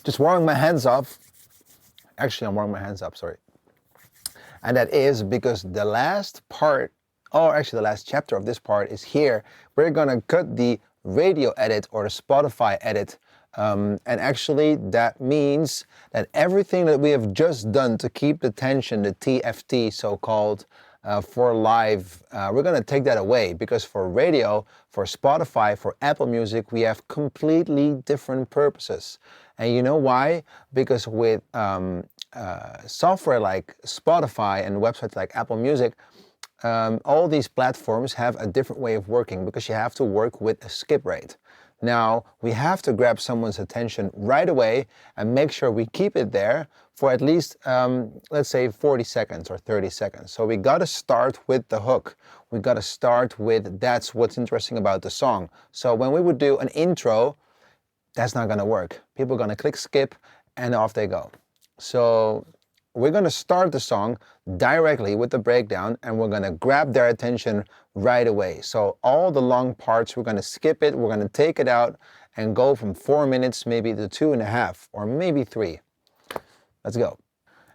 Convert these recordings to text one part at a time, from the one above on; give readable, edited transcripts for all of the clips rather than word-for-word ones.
just warming my hands up. Actually, I'm warming my hands up, sorry. And that is because the last part, or actually the last chapter of this part is here. We're gonna cut the radio edit or the Spotify edit. And actually that means that everything that we have just done to keep the tension, the TFT so-called, for live, we're gonna take that away, because for radio, for Spotify, for Apple Music, we have completely different purposes. And you know why? Because with software like Spotify and websites like Apple Music, all these platforms have a different way of working, because you have to work with a skip rate. Now, we have to grab someone's attention right away and make sure we keep it there for at least, let's say 40 seconds or 30 seconds. So we gotta start with the hook. We gotta start with that's what's interesting about the song. So when we would do an intro, that's not gonna work. People are gonna click skip and off they go. So we're gonna start the song directly with the breakdown, and we're gonna grab their attention right away. So all the long parts, we're gonna skip it, we're gonna take it out and go from 4 minutes maybe to 2.5 or maybe 3. Let's go.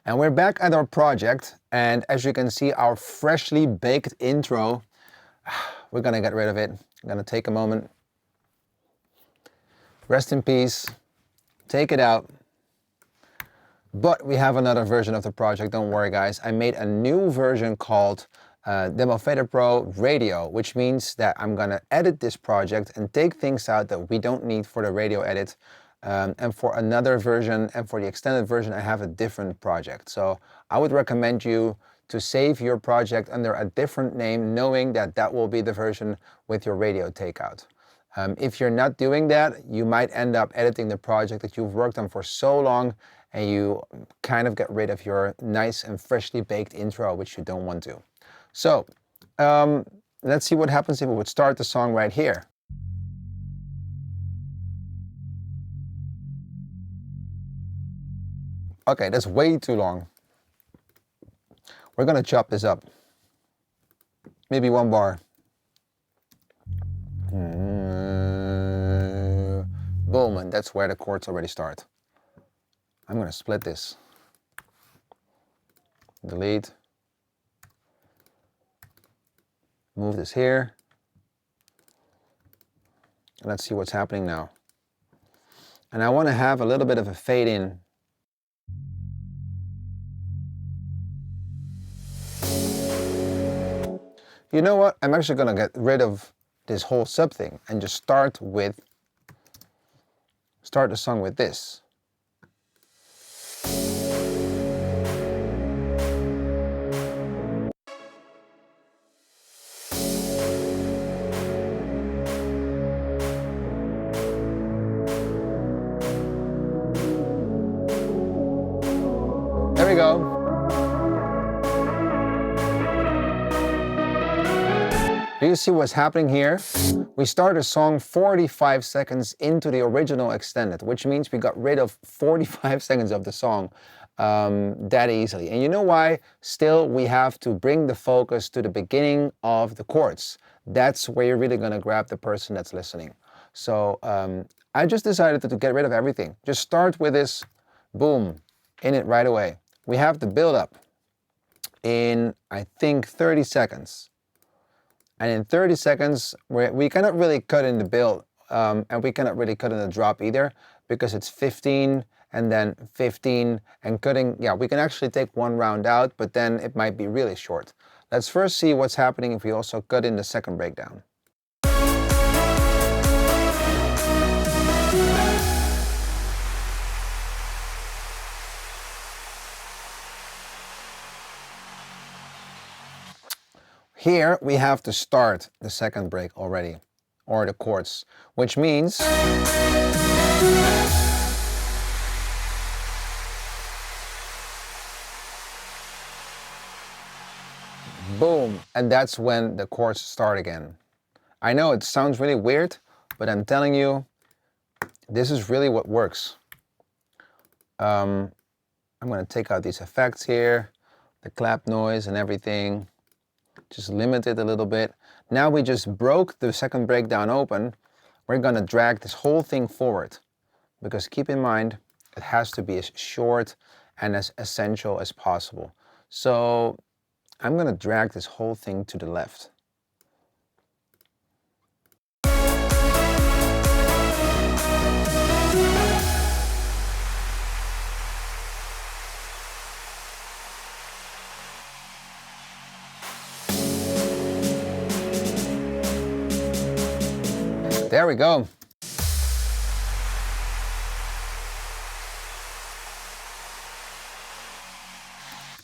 And we're back at our project, and as you can see, our freshly baked intro, we're gonna get rid of it. I'm gonna take a moment. Rest in peace. Take it out. But we have another version of the project, don't worry guys. I made a new version called Demo Fader Pro Radio, which means that I'm gonna edit this project and take things out that we don't need for the radio edit. And for another version and for the extended version, I have a different project. So I would recommend you to save your project under a different name, knowing that that will be the version with your radio takeout. If you're not doing that, you might end up editing the project that you've worked on for so long, and you kind of get rid of your nice and freshly baked intro, which you don't want to. So let's see what happens if we would start the song right here. Okay, that's way too long. We're gonna chop this up. Maybe 1 bar. Boom, and that's where the chords already start. I'm gonna split this. Delete. Move this here. Let's see what's happening now. And I want to have a little bit of a fade in. You know what? I'm actually gonna get rid of this whole sub thing and just start the song with this. There we go. Do you see what's happening here? We start a song 45 seconds into the original extended, which means we got rid of 45 seconds of the song that easily. And you know why? Still, we have to bring the focus to the beginning of the chords. That's where you're really gonna grab the person that's listening. So I just decided to get rid of everything. Just start with this, boom, in it right away. We have the build up in, I think, 30 seconds. And in 30 seconds, we cannot really cut in the build, and we cannot really cut in the drop either, because it's 15 and then 15 and cutting. Yeah, we can actually take 1 round out, but then it might be really short. Let's first see what's happening if we also cut in the second breakdown. Here we have to start the second break already, or the chords, which means boom, and that's when the chords start again. I know it sounds really weird, but I'm telling you, this is really what works. I'm gonna take out these effects here, the clap noise and everything. Just limit it a little bit. Now we just broke the second breakdown open. We're gonna drag this whole thing forward, because keep in mind, It has to be as short and as essential as possible. So I'm going to drag this whole thing to the left. There we go.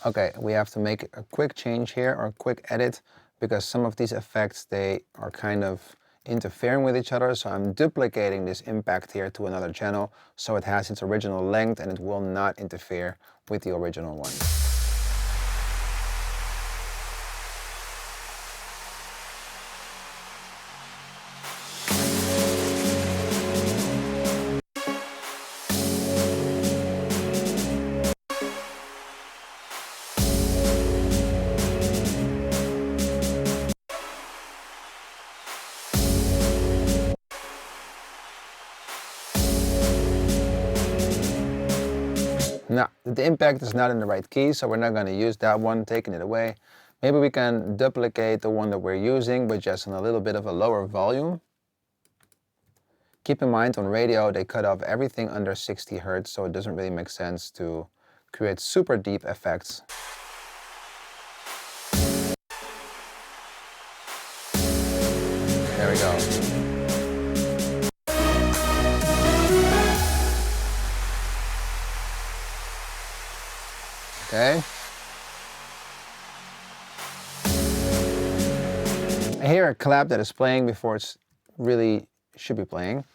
Okay, we have to make a quick change here, or a quick edit, because some of these effects, they are kind of interfering with each other. So I'm duplicating this impact here to another channel so it has its original length and it will not interfere with the original one. Now, the impact is not in the right key, so we're not going to use that one, taking it away. Maybe we can duplicate the one that we're using, but just on a little bit of a lower volume. Keep in mind, on radio, they cut off everything under 60 Hertz, so it doesn't really make sense to create super deep effects. There we go. Okay. I hear a clap that is playing before it's really should be playing.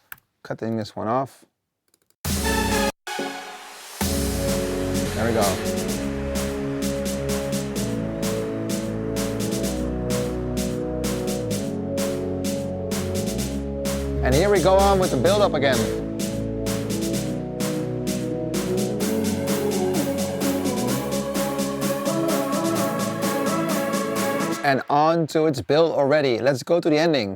Cutting this one off. There we go. And here we go on with the build-up again. And on to its build already. Let's go to the ending.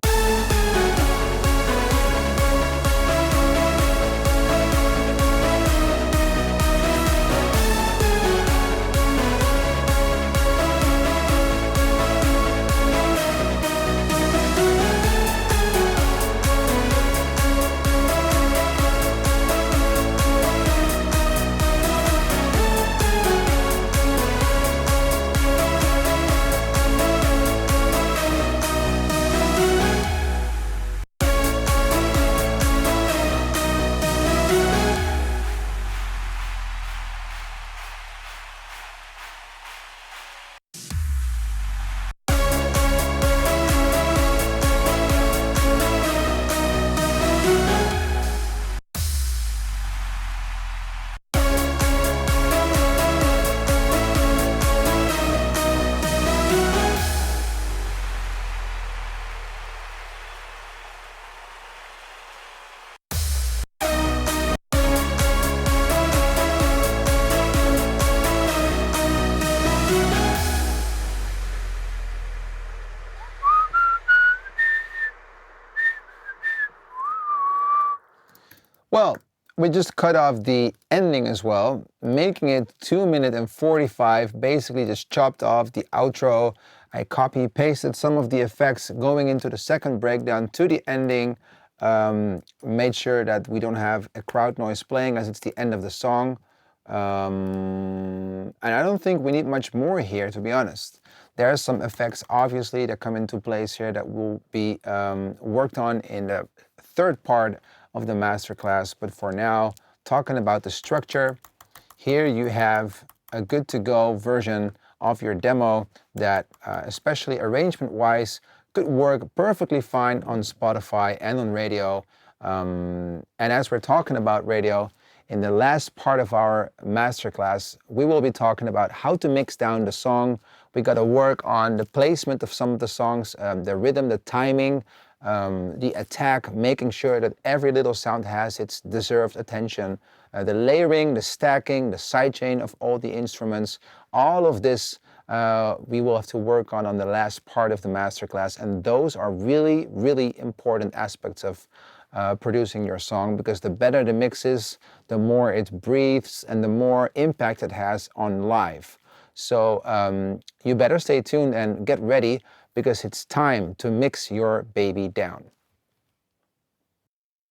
Well, we just cut off the ending as well, making it 2 minutes and 45, basically just chopped off the outro. I copy pasted some of the effects going into the second breakdown to the ending, made sure that we don't have a crowd noise playing as it's the end of the song. And I don't think we need much more here, to be honest. There are some effects, obviously, that come into place here that will be worked on in the third part of the masterclass. But for now, talking about the structure, here you have a good to go version of your demo that, especially arrangement-wise, could work perfectly fine on Spotify and on radio. And as we're talking about radio, in the last part of our masterclass, we will be talking about how to mix down the song. We got to work on the placement of some of the songs, the rhythm, the timing, the attack, making sure that every little sound has its deserved attention, the layering, the stacking, the sidechain of all the instruments. All of this we will have to work on the last part of the masterclass, and those are really, really important aspects of producing your song, because the better the mix is, the more it breathes and the more impact it has on live. So you better stay tuned and get ready, because it's time to mix your baby down.